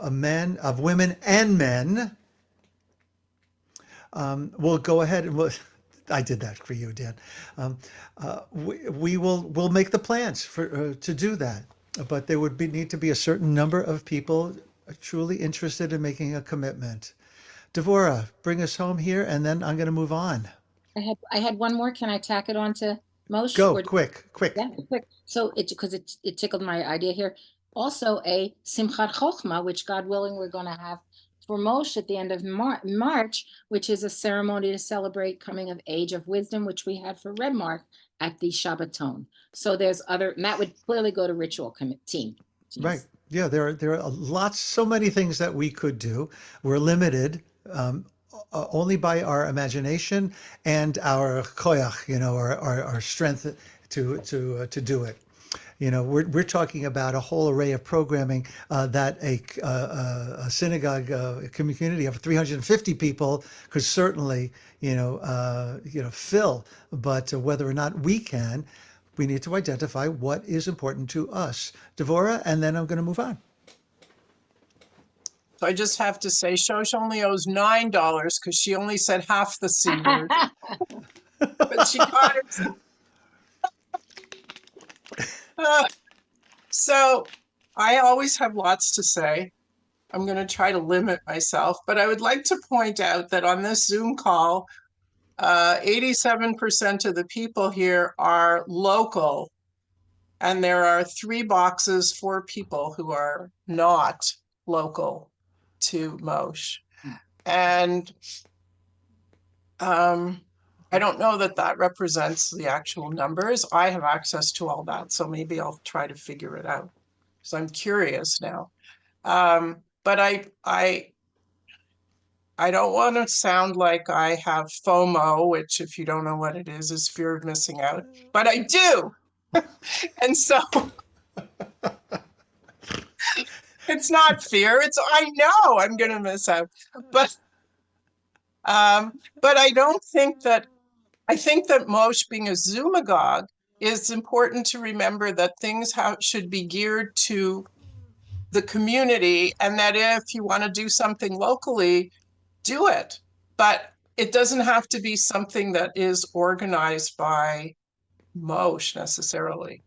women and men, we'll go ahead and I did that for you, Dan. We'll make the plans to do that, but there would need to be a certain number of people truly interested in making a commitment. Devorah, bring us home here, and then I'm going to move on. I had one more. Can I tack it on to Moshe? Go Or- quick. Yeah, quick. So because it tickled my idea here. Also a Simchat Chochma, which God willing we're going to have for Moshe at the end of March, which is a ceremony to celebrate coming of age of wisdom, which we had for Red Mark at the Shabbaton. So there's other, and that would clearly go to ritual team. Right. Yeah, there are so many things that we could do. We're limited only by our imagination and our koyach, our strength to do it. We're talking about a whole array of programming that a synagogue community of 350 people could certainly, fill. But whether or not we can, we need to identify what is important to us. Devorah, and then I'm going to move on. So I just have to say, Shosh only owes $9 because she only said half the C word. But she got it. So I always have lots to say. I'm going to try to limit myself, but I would like to point out that on this Zoom call, 87% of the people here are local, and there are 3 boxes for people who are not local to Mosh. And I don't know that that represents the actual numbers. I have access to all that, so maybe I'll try to figure it out because I'm curious now. But I don't want to sound like I have FOMO, which, if you don't know what it is fear of missing out, but I do. And so it's not fear, it's I know I'm going to miss out. But I don't think that, I think that Mosh being a Zoomagogue, it's important to remember that things should be geared to the community, and that if you want to do something locally, do it. But it doesn't have to be something that is organized by Mosh necessarily.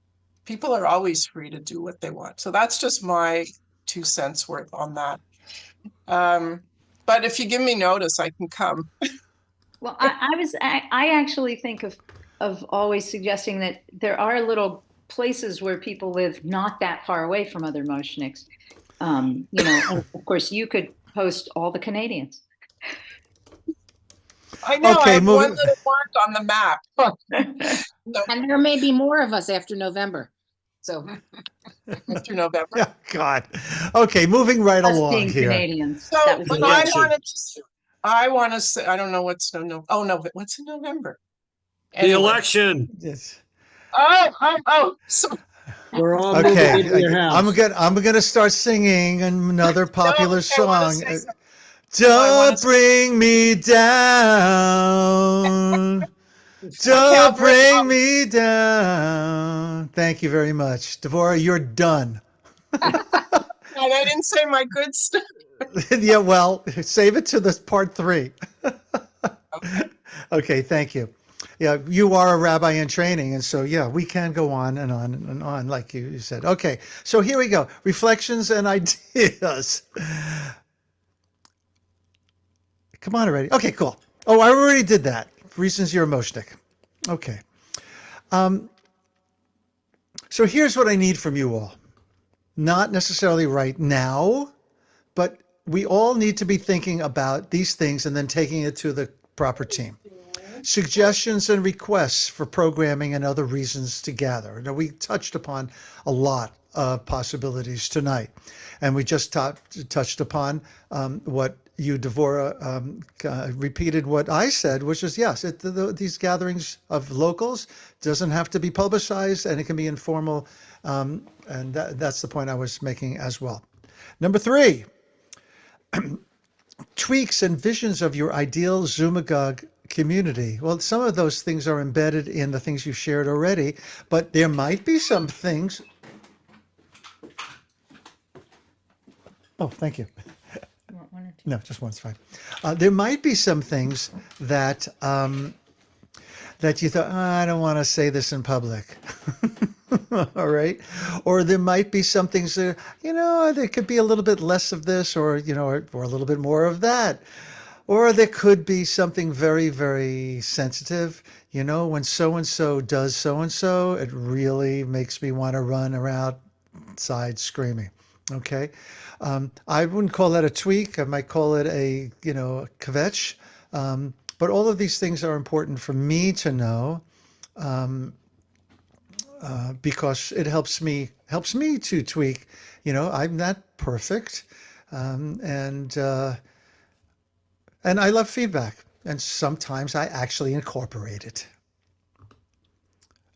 People are always free to do what they want. So that's just my 2 cents worth on that. But if you give me notice, I can come. Well, I actually think of always suggesting that there are little places where people live not that far away from other Moshniks. You know, and of course, you could host all the Canadians. I know, Okay, I have one little mark on the map. And there may be more of us after November. So after November. Yeah, God. Okay, moving right Us along being here. Canadians. So, That was but the I want to say, I don't know what's no, oh no, what's in November? The election. Yes. So We're all Okay, moving into your house. I'm gonna start singing another popular okay, I wanna song. say something. Don't bring me down. Don't bring me down. Thank you very much. Devorah, you're done. And I didn't say my good stuff. Yeah, well, save it to this part 3. Okay. Okay, thank you. Yeah, you are a rabbi in training, and so yeah, we can go on and on and on, like you said. Okay, so here we go. Reflections and ideas. Come on already. Okay, cool. Oh, I already did that. Reasons you're a Moshnik. Okay. So here's what I need from you all. Not necessarily right now, but we all need to be thinking about these things and then taking it to the proper team. Suggestions and requests for programming and other reasons to gather. Now, we touched upon a lot of possibilities tonight, and we just touched upon what you, Devorah, repeated what I said, which is yes, these gatherings of locals doesn't have to be publicized, and it can be informal, and that's the point I was making as well. Number 3, tweaks and visions of your ideal Zoomagogue community. Well, some of those things are embedded in the things you've shared already, but there might be some things. Oh, thank you. No, just one's fine. There might be some things that that you thought, I don't want to say this in public. All right. Or there might be some things that, there could be a little bit less of this, or, or a little bit more of that. Or there could be something very, very sensitive. When so-and-so does so-and-so, it really makes me want to run around outside screaming. Okay. I wouldn't call that a tweak. I might call it a kvetch. But all of these things are important for me to know, because it helps me to tweak. I'm not perfect, and I love feedback, and sometimes I actually incorporate it.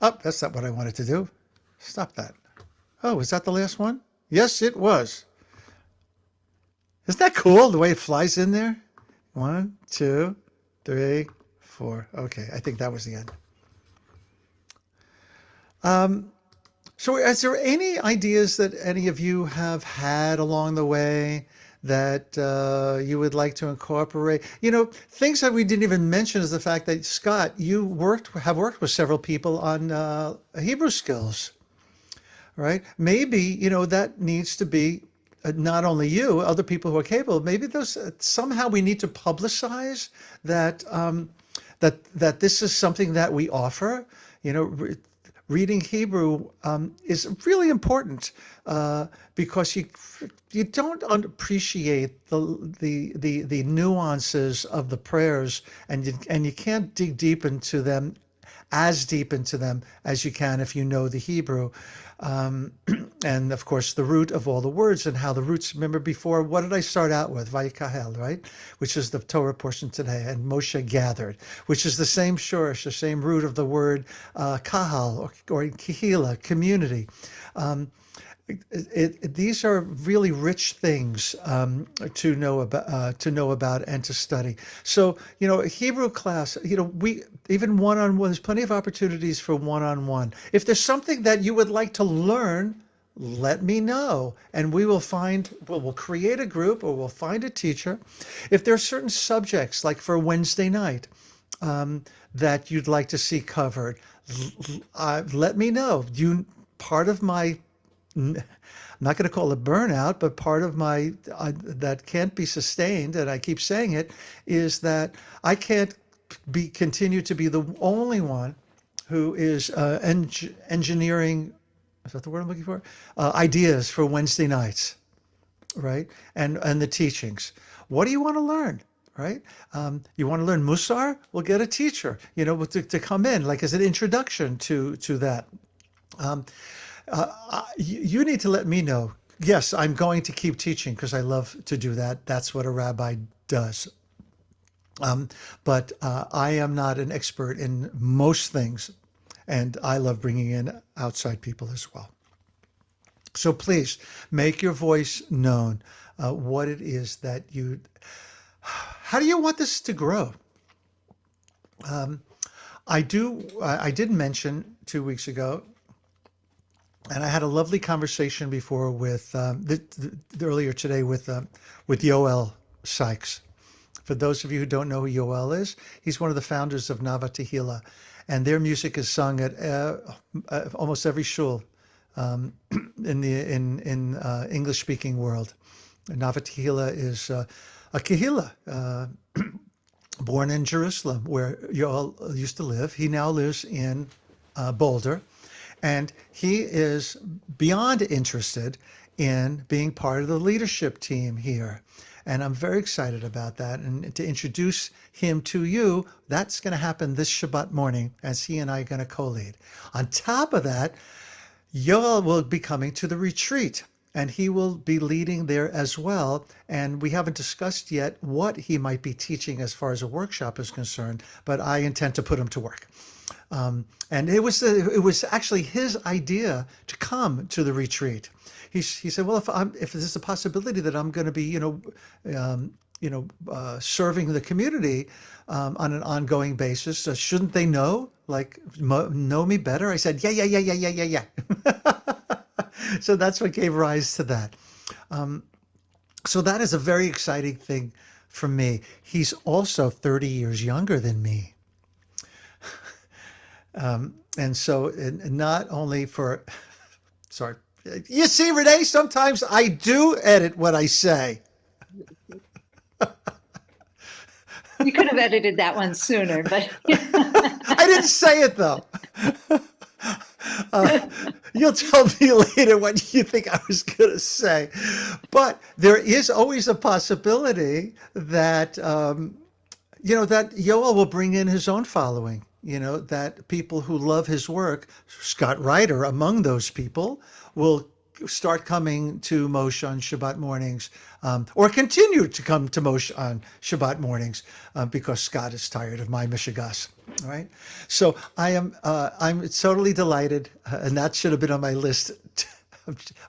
Oh, that's not what I wanted to do. Stop that. Oh, was that the last one? Yes, it was. Isn't that cool, the way it flies in there? 1, 2, 3, 4. Okay, I think that was the end. So is there any ideas that any of you have had along the way that you would like to incorporate? Things that we didn't even mention is the fact that, Scott, you have worked with several people on Hebrew skills, right? Maybe, that needs to be not only you, other people who are capable, maybe those somehow we need to publicize that that this is something that we offer. You know, reading Hebrew is really important because you don't appreciate the nuances of the prayers, and you can't dig deep into them, as deep into them as you can if you know the Hebrew. And of course, the root of all the words and how the roots, remember before, what did I start out with? Vayikahel, right? Which is the Torah portion today. And Moshe gathered, which is the same shorish, the same root of the word kahal or kihila, community. These are really rich things to know about and to study. So, you know, Hebrew class, you know, we even one-on-one, there's plenty of opportunities for one-on-one. If there's something that you would like to learn, let me know, and we'll create a group, or we'll find a teacher. If there are certain subjects, like for Wednesday night, that you'd like to see covered, let me know. Part of my, I'm not going to call it burnout, but part of my that can't be sustained, and I keep saying it, is that I can't continue to be the only one who is engineering. Is that the word I'm looking for? Ideas for Wednesday nights, right? And the teachings. What do you want to learn? Right? You want to learn Musar? We'll get a teacher, you know, to come in, like as an introduction to that. You need to let me know. Yes, I'm going to keep teaching because I love to do that. That's what a rabbi does. But I am not an expert in most things, and I love bringing in outside people as well. So please make your voice known. What it is that how do you want this to grow? I did mention 2 weeks ago, and I had a lovely conversation before with earlier today with Yoel Sykes. For those of you who don't know who Yoel is, he's one of the founders of Nava Tehillah, and their music is sung at almost every shul in the English-speaking world. Nava Tehillah is a kehillah born in Jerusalem, where Yoel used to live. He now lives in Boulder, and he is beyond interested in being part of the leadership team here. And I'm very excited about that. And to introduce him to you, that's going to happen this Shabbat morning, as he and I are going to co-lead. On top of that, Yoel will be coming to the retreat, and he will be leading there as well. And we haven't discussed yet what he might be teaching as far as a workshop is concerned, but I intend to put him to work. And it was actually his idea to come to the retreat. He said, well, if there's a possibility that I'm going to be, serving the community on an ongoing basis, shouldn't they know me better? I said, yeah. So that's what gave rise to that. So that is a very exciting thing for me. He's also 30 years younger than me. And so not only for, sorry, you see, Renee, sometimes I do edit what I say. You could have edited that one sooner, but I didn't say it though. You'll tell me later what you think I was going to say. But there is always a possibility that, that Yoel will bring in his own following. That people who love his work, Scott Ryder among those people, will start coming to Moshe on Shabbat mornings, or continue to come to Moshe on Shabbat mornings, because Scott is tired of my Mishigas. All right. So I'm totally delighted, and that should have been on my list.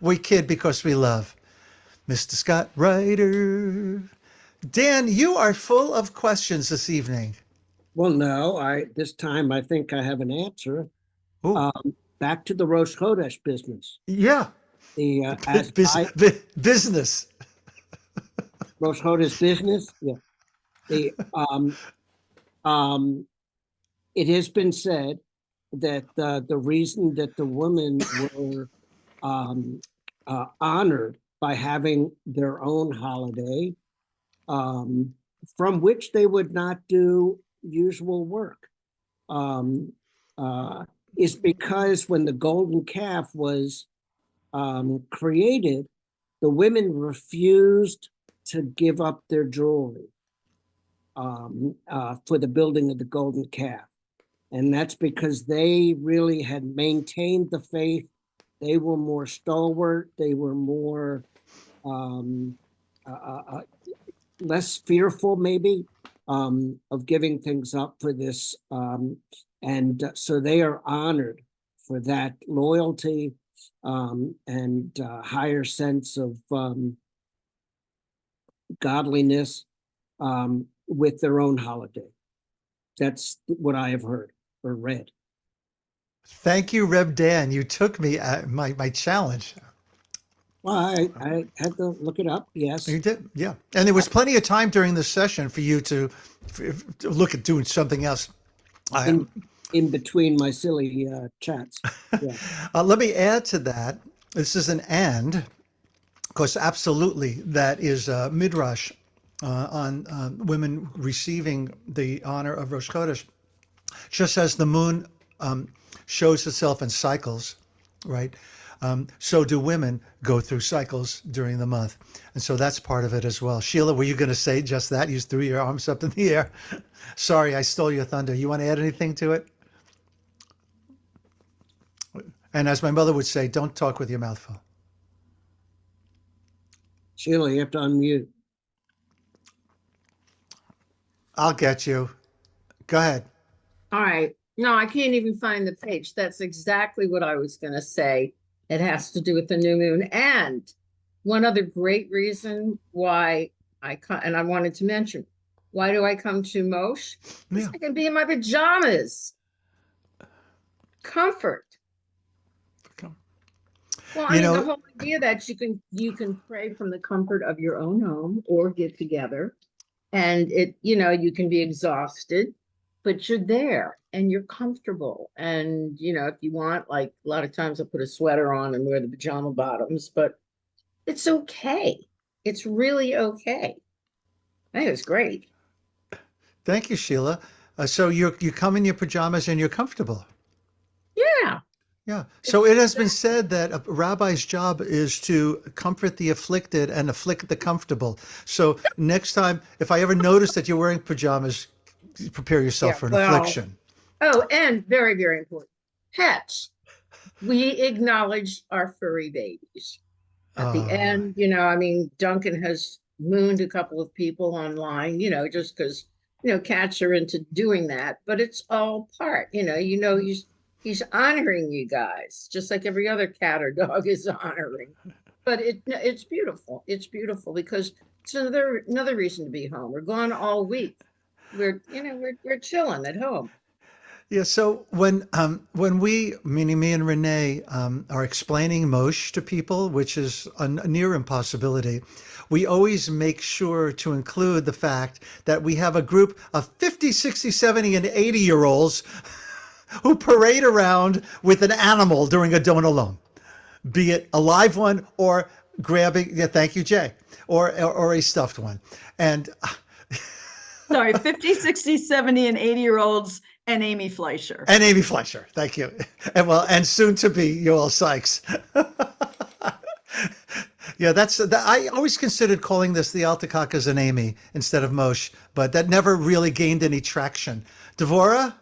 We kid because we love Mr. Scott Ryder. Dan, you are full of questions this evening. Well, no, this time I think I have an answer. Ooh. Back to the Rosh Chodesh business. Yeah. Business. Rosh Chodesh business. Yeah. It has been said that the reason that the women were honored by having their own holiday, from which they would not do usual work. Is because when the golden calf was created, the women refused to give up their jewelry for the building of the golden calf. And that's because they really had maintained the faith. They were more stalwart. They were more less fearful, maybe, of giving things up for this. So they are honored for that loyalty and higher sense of godliness with their own holiday. That's what I have heard or read. Thank you, Reb Dan. You took me at my challenge. Well, I had to look it up. Yes, You did, yeah. And there was plenty of time during the session for you to look at doing something else. in between my silly chats. Yeah. Let me add to that. This is an and, because absolutely that is midrash on women receiving the honor of Rosh Chodesh. Just as the moon shows itself in cycles, right? So do women go through cycles during the month. And so that's part of it as well. Sheila, were you going to say just that? You threw your arms up in the air. Sorry, I stole your thunder. You want to add anything to it? And as my mother would say, don't talk with your mouth full. Sheila, you have to unmute. I'll get you. Go ahead. All right. No, I can't even find the page. That's exactly what I was going to say. It has to do with the new moon. And one other great reason why and I wanted to mention, why do I come to Moshe? Because I can be in my pajamas. Comfort. Well, I mean, the whole idea that you can pray from the comfort of your own home or get together, and you can be exhausted, but you're there and you're comfortable. And if you want, like a lot of times I put a sweater on and wear the pajama bottoms, but it's okay. It's really okay. I think it's great. Thank you, Sheila. So you come in your pajamas and you're comfortable. Yeah. Yeah. So it has been said that a rabbi's job is to comfort the afflicted and afflict the comfortable. So next time, if I ever notice that you're wearing pajamas, prepare yourself for an affliction. Oh, and very, very important, pets. We acknowledge our furry babies. At the end, I mean, Duncan has mooned a couple of people online, just because, cats are into doing that, but it's all part, he's honoring you guys, just like every other cat or dog is honoring. But it's beautiful. It's beautiful because it's another reason to be home. We're gone all week. We're chilling at home. Yeah. So when we, meaning me and Renee, are explaining Moshe to people, which is a near impossibility, we always make sure to include the fact that we have a group of 50, 60, 70, and 80-year-olds who parade around with an animal during a Don Olam, be it a live one or grabbing, thank you, Jay, or a stuffed one. And sorry, 50, 60, 70, and 80-year-olds and Amy Fleischer. And Amy Fleischer, thank you. And soon to be Yoel Sykes. Yeah, I always considered calling this the Altakakas and Amy instead of Moshe, but that never really gained any traction. Devorah?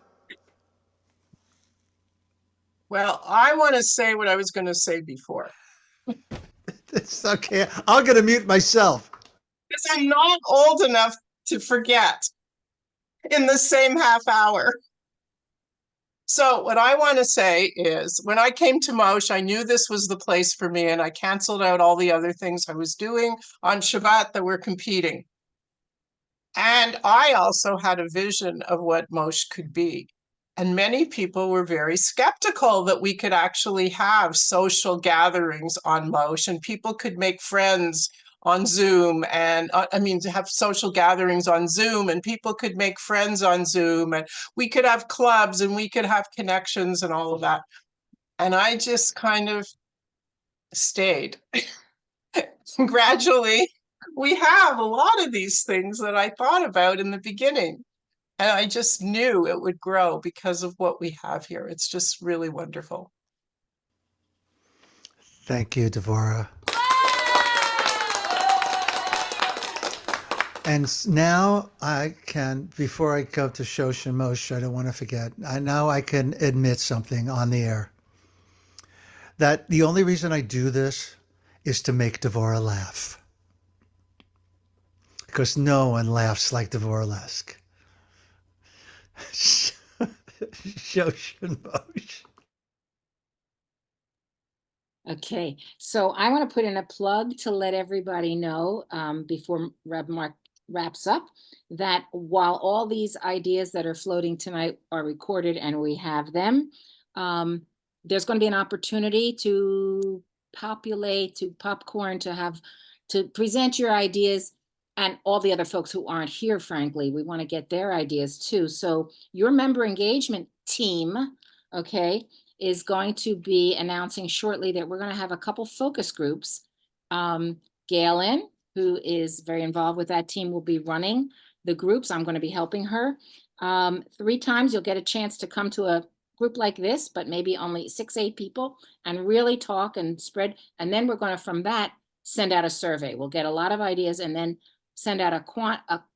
Well, I want to say what I was going to say before. It's okay. I'm going to mute myself. Because I'm not old enough to forget in the same half hour. So what I want to say is when I came to Moshe, I knew this was the place for me, and I canceled out all the other things I was doing on Shabbat that were competing. And I also had a vision of what Moshe could be. And many people were very skeptical that we could actually have social gatherings on Moshe and people could make friends on Zoom and to have social gatherings on Zoom and people could make friends on Zoom and we could have clubs and we could have connections and all of that. And I just kind of stayed. gradually we have a lot of these things that I thought about in the beginning. And I just knew it would grow because of what we have here. It's just really wonderful. Thank you, Devorah. And now I can, before I go to Shosh and Moshe, I don't want to forget, now I can admit something on the air. That the only reason I do this is to make Devorah laugh. Because no one laughs like Dvorak. Shosh and Moshe. Okay, so I want to put in a plug to let everybody know before Reb Mark wraps up that while all these ideas that are floating tonight are recorded and we have them, there's going to be an opportunity to popcorn, to present your ideas, and all the other folks who aren't here, frankly, we want to get their ideas too. So your member engagement team, okay, is going to be announcing shortly that we're going to have a couple focus groups. Galen, who is very involved with that team, will be running the groups. I'm going to be helping her. 3 times you'll get a chance to come to a group like this, but maybe only 6, 8 people, and really talk and spread. And then we're going to, from that, send out a survey. We'll get a lot of ideas and then send out a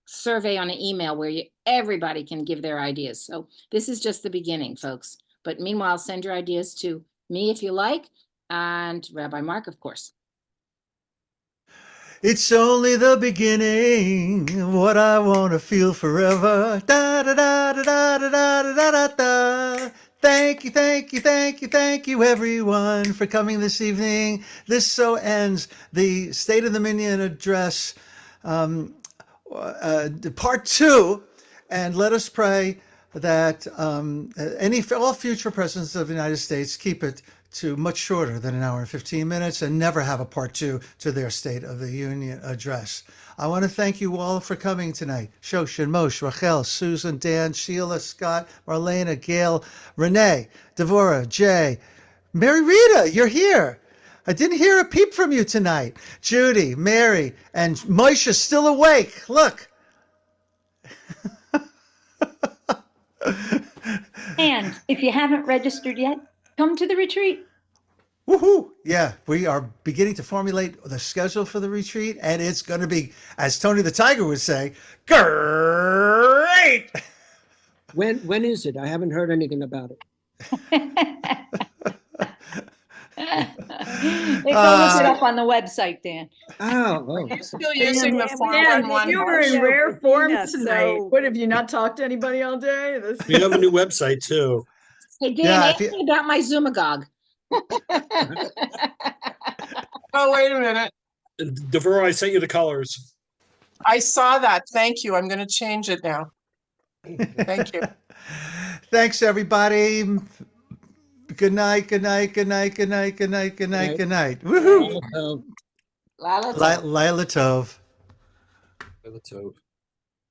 survey on an email where everybody can give their ideas. So this is just the beginning, folks. But meanwhile, send your ideas to me if you like, and Rabbi Mark, of course. It's only the beginning, what I want to feel forever. Da da da da da da da da da da. Thank you, thank you, thank you, thank you, everyone, for coming this evening. This so ends the State of the Minyan address, part 2, and let us pray that all future presidents of the United States keep it to much shorter than 1 hour and 15 minutes and never have a part 2 to their State of the Union address. I want to thank you all for coming tonight. Shosh and Moshe, Rachel, Susan, Dan, Sheila, Scott, Marlena, Gail, Renee, Devorah, Jay, Mary Rita, you're here. I didn't hear a peep from you tonight. Judy, Mary, and Moshe's still awake. Look. And if you haven't registered yet, come to the retreat. Woohoo! Yeah, we are beginning to formulate the schedule for the retreat, and it's going to be, as Tony the Tiger would say, great! When is it? I haven't heard anything about it. They go look it up on the website, Dan. Oh. You're still using the Dan, 411 you were mark. in rare form Tina, tonight. so- What, have you not talked to anybody all day? We have a new website too. Hey, Dan, Yeah, ask me about my Zoomagogue. Oh, wait a minute. Devorah, I sent you the colors. I saw that. Thank you. I'm going to change it now. Thank you. Thanks, everybody. Good night, good night, good night, good night, good night, good night, good night. Woohoo! Oh. Lila Tov. Lila Tov. Tov.